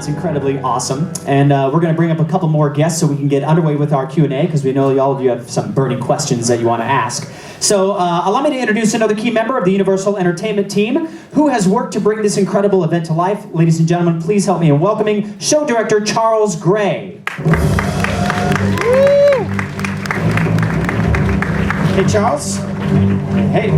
sounds incredibly awesome. And we're going to bring up a couple more guests so we can get underway with our Q&A, because we know all of you have some burning questions that you want to ask. So allow me to introduce another key member of the Universal Entertainment team who has worked to bring this incredible event to life. Ladies and gentlemen, please help me in welcoming show director Charles Gray. Hey, Charles. Hey.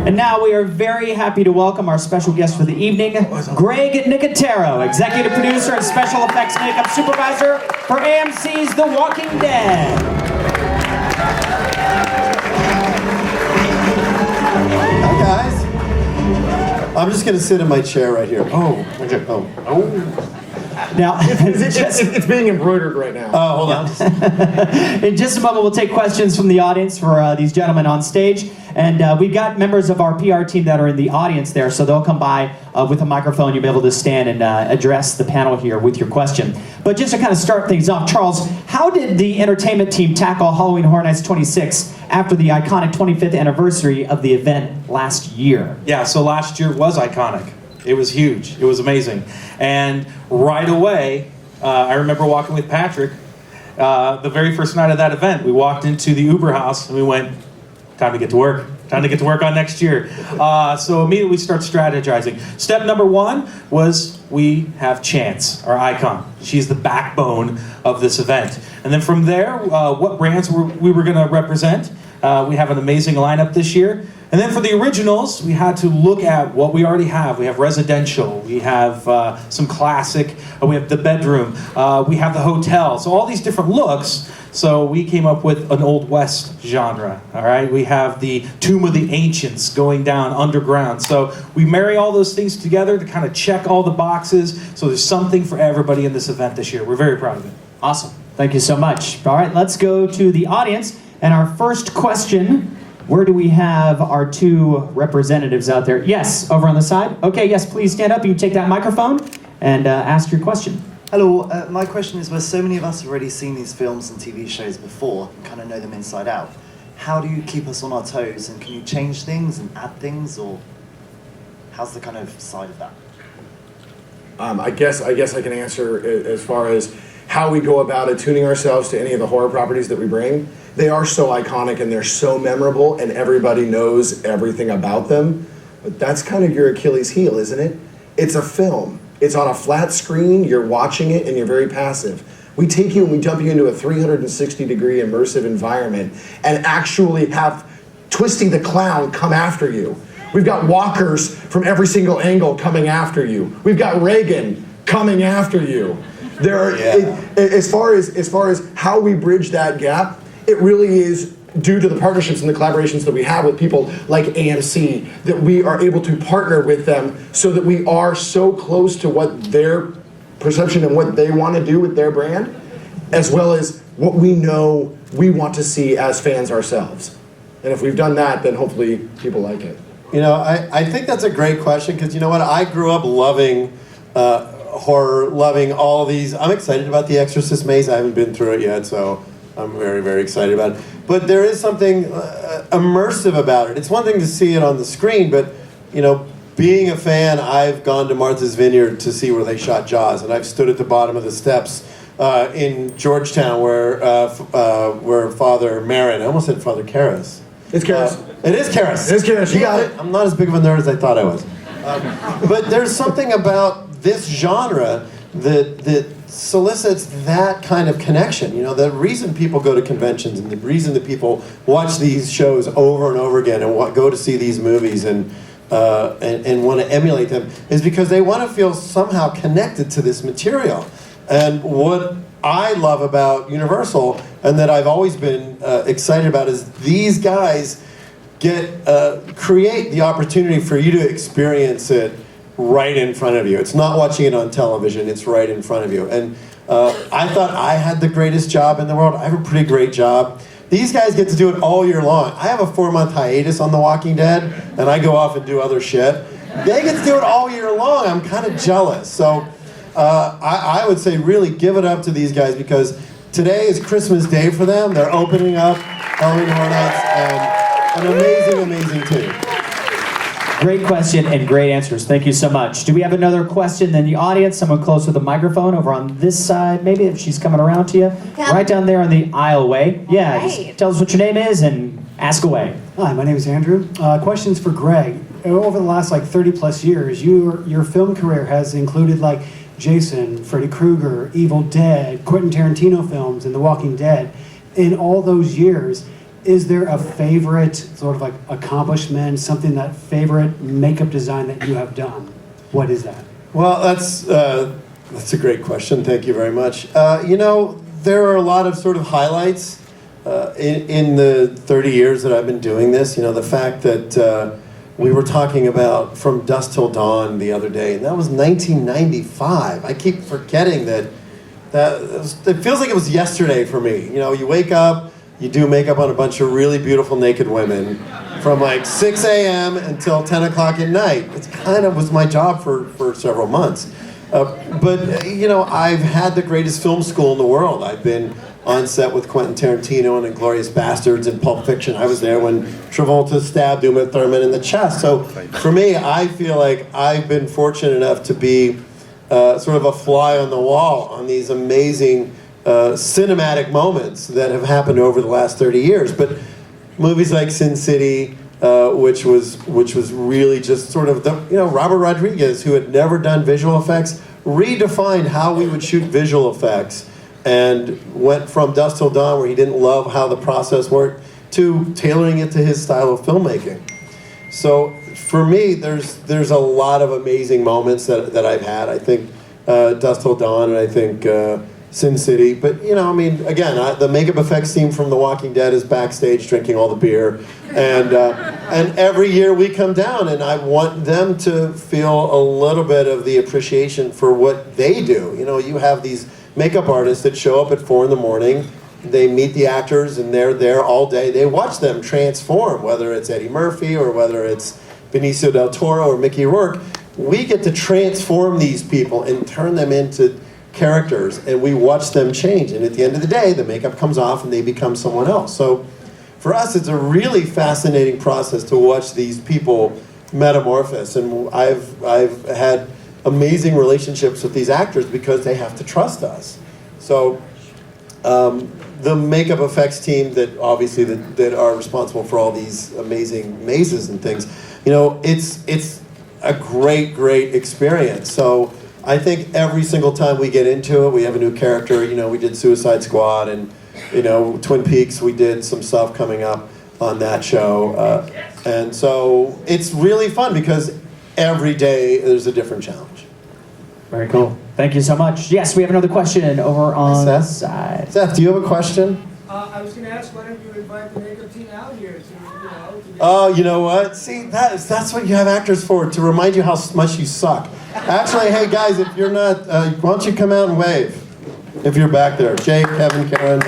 And now we are very happy to welcome our special guest for the evening, Greg Nicotero, executive producer and special effects makeup supervisor for AMC's The Walking Dead. Hi, guys. I'm just going to sit in my chair right here. Oh. Now, it's being embroidered right now. Oh, hold on. In just a moment, we'll take questions from the audience for these gentlemen on stage. And we've got members of our PR team that are in the audience there, so they'll come by with a microphone. You'll be able to stand and address the panel here with your question. But just to kind of start things off, Charles, how did the entertainment team tackle Halloween Horror Nights 26 after the iconic 25th anniversary of the event last year? Yeah, so last year was iconic. It was huge. It was amazing. And right away, I remember walking with Patrick the very first night of that event. We walked into the Uber house and we went, time to get to work. Time to get to work on next year. So immediately we start strategizing. Step number one was we have Chance, our icon. She's the backbone of this event. And then from there, what brands we were going to represent. We have an amazing lineup this year. And then for the originals, we had to look at what we already have. We have residential, we have some classic, we have the bedroom, we have the hotel. So all these different looks. So we came up with an Old West genre, all right? We have the Tomb of the Ancients going down underground. So we marry all those things together to kind of check all the boxes. So there's something for everybody in this event this year. We're very proud of it. Awesome. Thank you so much. All right, let's go to the audience. And our first question, where do we have our two representatives out there? Yes, over on the side. Okay, yes, please stand up. You can take that microphone and ask your question. Hello, my question is, where so many of us have already seen these films and TV shows before and kind of know them inside out, how do you keep us on our toes, and can you change things and add things, or how's the kind of side of that? I guess I can answer as far as how we go about attuning ourselves to any of the horror properties that we bring. They are so iconic and they're so memorable and everybody knows everything about them. But that's kind of your Achilles heel, isn't it? It's a film. It's on a flat screen, you're watching it and you're very passive. We take you and we dump you into a 360-degree immersive environment and actually have Twisty the Clown come after you. We've got walkers from every single angle coming after you. We've got Reagan coming after you. There are, as far as how we bridge that gap, it really is due to the partnerships and the collaborations that we have with people like AMC, that we are able to partner with them so that we are so close to what their perception and what they want to do with their brand, as well as what we know we want to see as fans ourselves. And if we've done that, then hopefully people like it. You know, I think that's a great question, because you know what? I grew up loving horror, loving all these. I'm excited about The Exorcist Maze. I haven't been through it yet, so I'm very, very excited about it. But there is something immersive about it. It's one thing to see it on the screen, but, you know, being a fan, I've gone to Martha's Vineyard to see where they shot Jaws, and I've stood at the bottom of the steps in Georgetown where Father Marin, I almost said Father Karras. It's Karras. It is Karras. It is Karras. You got it. I'm not as big of a nerd as I thought I was. But there's something about this genre that solicits that kind of connection. You know, the reason people go to conventions and the reason that people watch these shows over and over again and go to see these movies and want to emulate them is because they want to feel somehow connected to this material. And what I love about Universal, and that I've always been excited about, is these guys create the opportunity for you to experience it right in front of you. It's not watching it on television, it's right in front of you. And I thought I had the greatest job in the world. I have a pretty great job. These guys get to do it all year long. I have a 4-month hiatus on The Walking Dead, and I go off and do other shit. They get to do it all year long. I'm kind of jealous. So I would say really give it up to these guys, because today is Christmas Day for them. They're opening up Halloween Horror Nights, and an amazing, amazing team. Great question and great answers. Thank you so much. Do we have another question in the audience? Someone close with the microphone over on this side, maybe, if she's coming around to you. Yeah. Right down there on the aisleway. Yeah, Right. just tell us what your name is and ask away. Hi, my name is Andrew. Questions for Greg. Over the last 30 plus years, your film career has included Jason, Freddy Krueger, Evil Dead, Quentin Tarantino films, and The Walking Dead. In all those years, is there a favorite sort of accomplishment, something that favorite makeup design that you have done? What is that? Well, that's a great question. Thank you very much. There are a lot of sort of highlights in the 30 years that I've been doing this. The fact that we were talking about From Dusk Till Dawn the other day, and that was 1995. I keep forgetting that it feels like it was yesterday for me. You wake up, you do makeup on a bunch of really beautiful naked women from 6 a.m. until 10 o'clock at night. It kind of was my job for several months. But I've had the greatest film school in the world. I've been on set with Quentin Tarantino and Inglourious Bastards and Pulp Fiction. I was there when Travolta stabbed Uma Thurman in the chest. So for me, I feel like I've been fortunate enough to be sort of a fly on the wall on these amazing cinematic moments that have happened over the last 30 years. But movies like Sin City, which was really just sort of Robert Rodriguez, who had never done visual effects, redefined how we would shoot visual effects, and went from Dusk Till Dawn, where he didn't love how the process worked, to tailoring it to his style of filmmaking. So for me, there's a lot of amazing moments that I've had. I think Dusk Till Dawn, and I think Sin City. But again, the makeup effects team from The Walking Dead is backstage drinking all the beer, and every year we come down, and I want them to feel a little bit of the appreciation for what they do. You have these makeup artists that show up at 4 a.m. They meet the actors, and they're there all day. They watch them transform, whether it's Eddie Murphy or whether it's Benicio del Toro or Mickey Rourke. We get to transform these people and turn them into characters, and we watch them change. And at the end of the day, the makeup comes off and they become someone else. So for us, it's a really fascinating process to watch these people metamorphose. And I've had amazing relationships with these actors because they have to trust us. So the makeup effects team that obviously that are responsible for all these amazing mazes and things, it's a great experience. So I think every single time we get into it, we have a new character. We did Suicide Squad, and Twin Peaks. We did some stuff coming up on that show, and so it's really fun because every day there's a different challenge. Very cool. Thank you so much. Yes, we have another question over on Seth? this side. Seth, do you have a question? I was going to ask, why don't you invite the makeup team out here to Oh, you know what? See, that's what you have actors for, to remind you how much you suck. Actually, hey guys, if you're not, why don't you come out and wave? If you're back there. Jake, Kevin, Karen.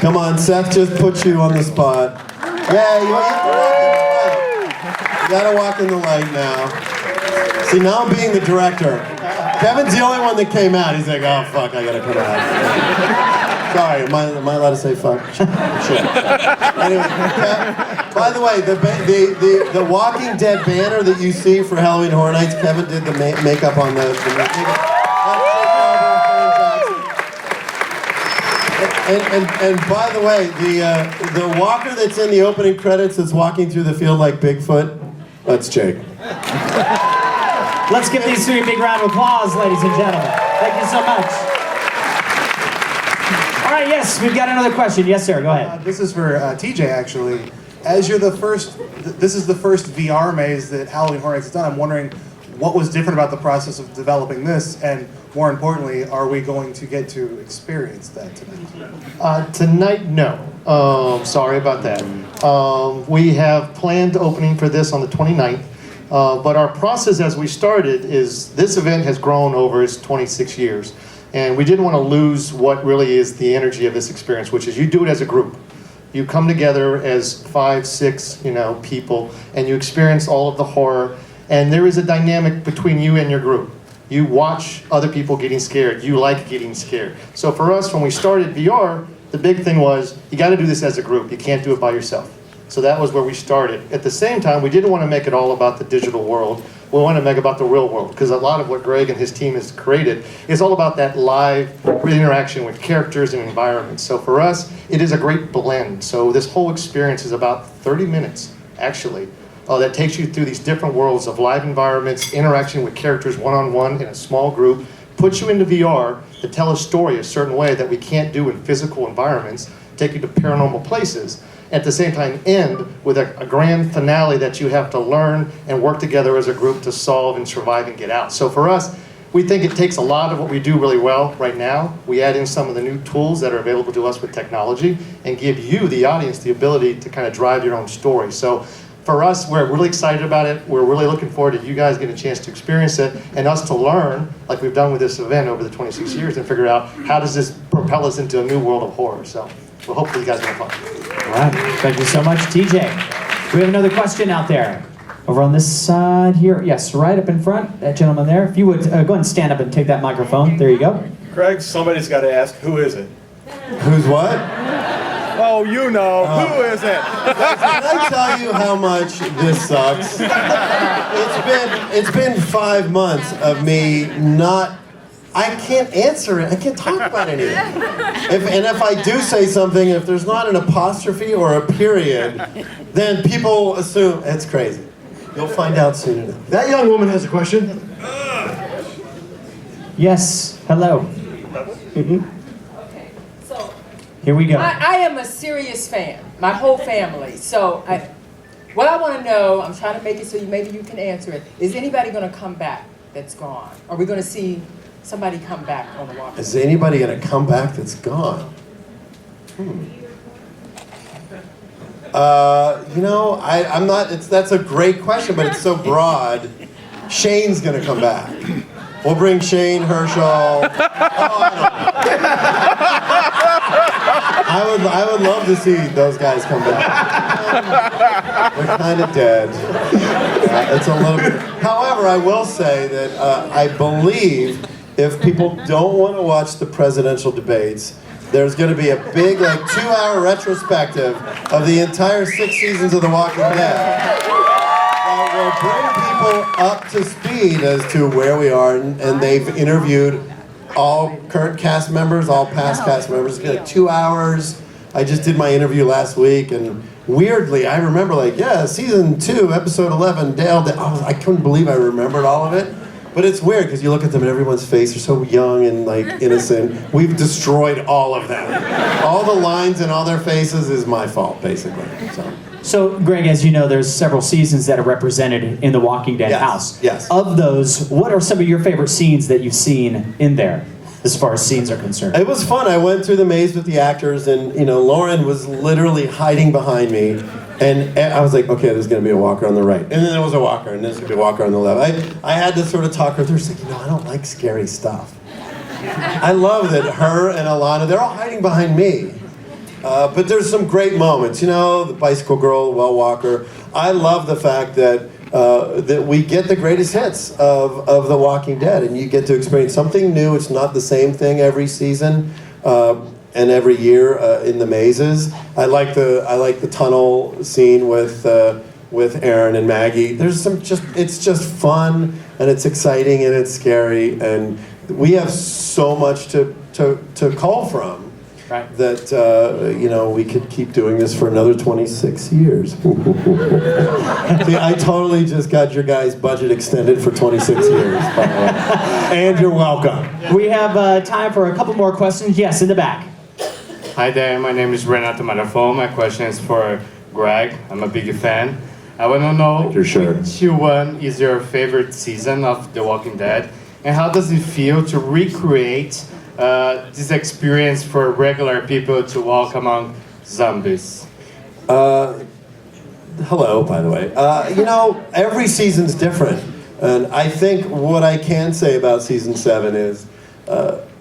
Come on, Seth just put you on the spot. Yeah, you gotta walk in the light now. See, now I'm being the director. Kevin's the only one that came out. He's like, oh fuck, I gotta come out. Sorry, am I allowed to say fuck? Sure. Anyway, by the way, the Walking Dead banner that you see for Halloween Horror Nights, Kevin did the makeup on the makeup. And by the way, the walker that's in the opening credits that's walking through the field like Bigfoot, that's Jake. Let's give these three a big round of applause, ladies and gentlemen. Thank you so much. All right, yes, we've got another question. Yes, sir, go ahead. This is for TJ, actually. As you're this is the first VR maze that Halloween Horror Nights has done. I'm wondering what was different about the process of developing this, and more importantly, are we going to get to experience that tonight? Tonight, no. Sorry about that. We have planned opening for this on the 29th, but our process as we started is this event has grown over its 26 years, and we didn't want to lose what really is the energy of this experience, which is you do it as a group. You come together as 5, 6, people, and you experience all of the horror, and there is a dynamic between you and your group. You watch other people getting scared. You like getting scared. So for us, when we started VR, the big thing was, you got to do this as a group. You can't do it by yourself. So that was where we started. At the same time, we didn't want to make it all about the digital world. We want to make it about the real world, because a lot of what Greg and his team has created is all about that live interaction with characters and environments. So for us, it is a great blend. So this whole experience is about 30 minutes, actually, that takes you through these different worlds of live environments, interaction with characters one-on-one in a small group, puts you into VR to tell a story a certain way that we can't do in physical environments, take you to paranormal places. At the same time, end with a grand finale that you have to learn and work together as a group to solve and survive and get out. So for us, we think it takes a lot of what we do really well right now. We add in some of the new tools that are available to us with technology and give you, the audience, the ability to kind of drive your own story. So for us, we're really excited about it. We're really looking forward to you guys getting a chance to experience it and us to learn, like we've done with this event over the 26 years, and figure out how does this propel us into a new world of horror. So well, hopefully you guys have fun. All right. Thank you so much, TJ. We have another question out there. Over on this side here. Yes, right up in front. That gentleman there. If you would go ahead and stand up and take that microphone. There you go. Craig, somebody's got to ask, who is it? Who's what? Oh, you know. Who is it? Can I tell you how much this sucks? It's been 5 months of me not. I can't answer it. I can't talk about anything. If I do say something, if there's not an apostrophe or a period, then people assume it's crazy. You'll find out soon enough. That young woman has a question. Yes. Hello. Okay, so Here we go. I am a serious fan, my whole family. So what I want to know, I'm trying to make it so maybe you can answer it. Is anybody going to come back that's gone? Are we going to see somebody come back on the Walking Dead? Is anybody going to come back that's gone? I'm not. That's a great question, but it's so broad. Shane's going to come back. We'll bring Shane, Herschel. I would love to see those guys come back. They're kind of dead. It's a little bit. However, I will say that I believe if people don't want to watch the presidential debates, there's going to be a big, 2-hour retrospective of the entire 6 seasons of The Walking Dead. That will bring people up to speed as to where we are, and they've interviewed all current cast members, all past cast members. It's like 2 hours. I just did my interview last week, and weirdly, I remember season 2, episode 11, Dale. I couldn't believe I remembered all of it. But it's weird because you look at them and everyone's face are so young and innocent. We've destroyed all of them. All the lines and all their faces is my fault, basically. So, Greg, as you know, there's several seasons that are represented in the Walking Dead house. Yes. Of those, what are some of your favorite scenes that you've seen in there, as far as scenes are concerned? It was fun. I went through the maze with the actors, and Lauren was literally hiding behind me. And I was like, okay, there's going to be a walker on the right. And then there was a walker, and there's going to be a walker on the left. I had to sort of talk her through. She's like, I don't like scary stuff. I love that her and Alana, they're all hiding behind me. But there's some great moments. The bicycle girl, the well walker. I love the fact that that we get the greatest hits of The Walking Dead, and you get to experience something new. It's not the same thing every season. And every year in the mazes, I like the tunnel scene with Aaron and Maggie. It's just fun, and it's exciting, and it's scary, and we have so much to call from. Right. That we could keep doing this for another 26 years. See, I totally just got your guys' budget extended for 26 years, by the way. And you're welcome. We have time for a couple more questions. Yes, in the back. Hi there, my name is Renato Marafon. My question is for Greg. I'm a big fan. I want to know which one is your favorite season of The Walking Dead, and how does it feel to recreate this experience for regular people to walk among zombies? Hello, by the way. Every season's different, and I think what I can say about season 7 is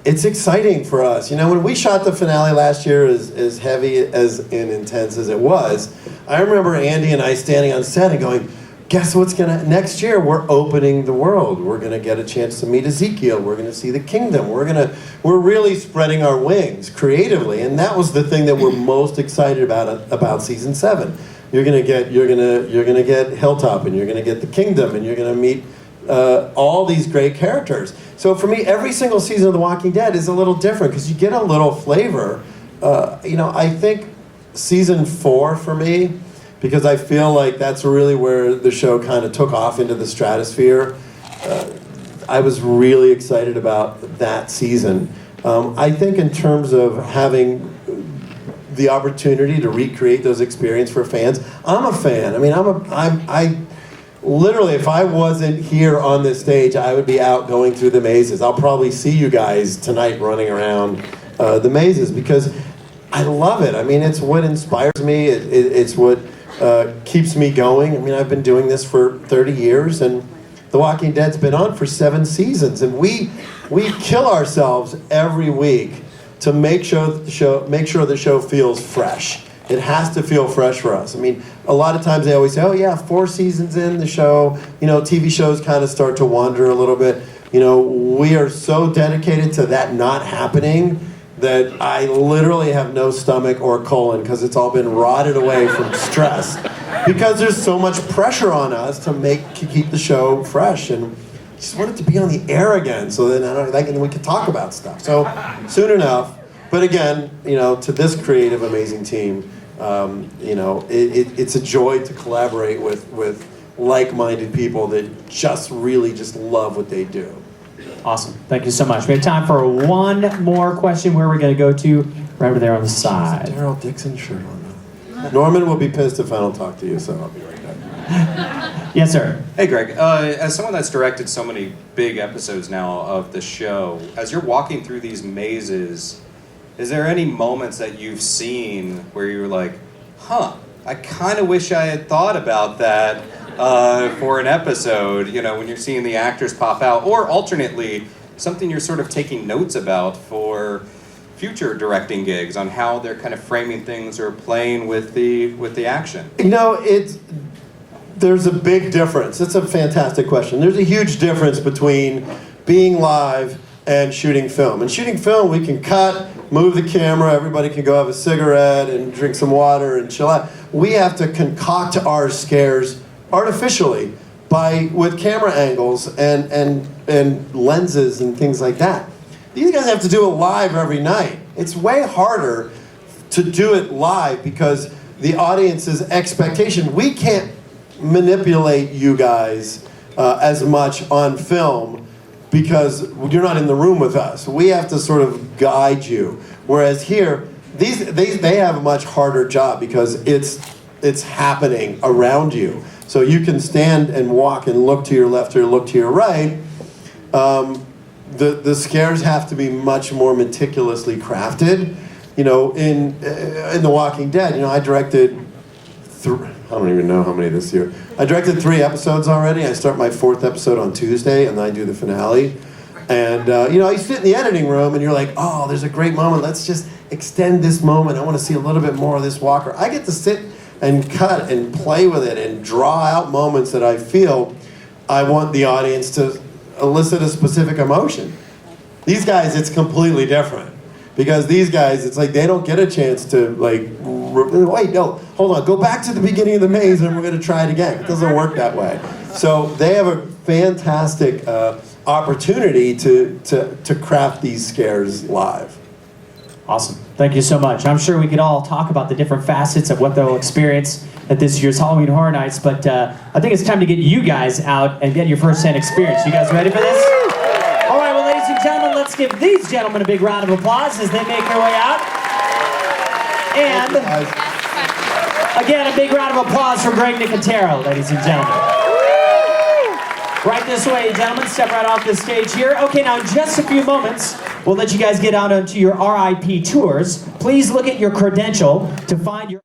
it's exciting for us. When we shot the finale last year, as heavy and intense as it was, I remember Andy and I standing on set and going, guess what's next year we're opening the world. We're gonna get a chance to meet Ezekiel. We're gonna see the kingdom. We're really spreading our wings creatively, and that was the thing that we're most excited about season 7. you're gonna get Hilltop, and you're gonna get the Kingdom, and you're gonna meet all these great characters. So for me, every single season of The Walking Dead is a little different because you get a little flavor. I think season 4 for me, because I feel like that's really where the show kind of took off into the stratosphere. I was really excited about that season. I think in terms of having the opportunity to recreate those experiences for fans, I'm a fan. I mean, I literally, if I wasn't here on this stage, I would be out going through the mazes. I'll probably see you guys tonight running around the mazes because I love it. I mean, it's what inspires me. It's what keeps me going. I mean, I've been doing this for 30 years, and The Walking Dead's been on for 7 seasons, and we kill ourselves every week to make sure the show feels fresh. It has to feel fresh for us. I mean, a lot of times they always say, oh yeah, 4 seasons in the show, TV shows kind of start to wander a little bit. We are so dedicated to that not happening that I literally have no stomach or colon because it's all been rotted away from stress. Because there's so much pressure on us to keep the show fresh, and just want it to be on the air again, so then we can talk about stuff. So soon enough. But again, to this creative, amazing team, it's a joy to collaborate with like-minded people that just really love what they do. Awesome. Thank you so much. We have time for one more question. Where we're going to go to? Right over there on the side. Daryl Dixon shirt on. Norman will be pissed if I don't talk to you, so I'll be right back. Yes, sir. Hey, Greg. As someone that's directed so many big episodes now of the show, as you're walking through these mazes, is there any moments that you've seen where you're like, huh, I kind of wish I had thought about that for an episode, when you're seeing the actors pop out, or alternately, something you're sort of taking notes about for future directing gigs on how they're kind of framing things or playing with the action? There's a big difference. It's a fantastic question. There's a huge difference between being live and shooting film. And shooting film, we can cut, move the camera, everybody can go have a cigarette and drink some water and chill out. We have to concoct our scares artificially with camera angles and lenses and things like that. These guys have to do it live every night. It's way harder to do it live because the audience's expectation, we can't manipulate you guys as much on film because you're not in the room with us. We have to sort of guide you. Whereas here, they have a much harder job because it's happening around you. So you can stand and walk and look to your left or look to your right. The scares have to be much more meticulously crafted. In The Walking Dead, I directed I don't even know how many this year. I directed 3 episodes already. I start my 4th episode on Tuesday, and then I do the finale. And, you sit in the editing room, and you're like, oh, there's a great moment. Let's just extend this moment. I want to see a little bit more of this Walker. I get to sit and cut and play with it and draw out moments that I feel I want the audience to elicit a specific emotion. These guys, it's completely different. Because these guys, it's like they don't get a chance to wait, no, hold on, go back to the beginning of the maze and we're going to try it again. It doesn't work that way. So they have a fantastic opportunity to craft these scares live. Awesome. Thank you so much. I'm sure we could all talk about the different facets of what they'll experience at this year's Halloween Horror Nights, but I think it's time to get you guys out and get your first-hand experience. You guys ready for this? All right, well, ladies and gentlemen, let's give these gentlemen a big round of applause as they make their way out. And again, a big round of applause for Greg Nicotero, ladies and gentlemen. Right this way, gentlemen. Step right off the stage here. Okay, now in just a few moments, we'll let you guys get out onto your RIP tours. Please look at your credential to find your...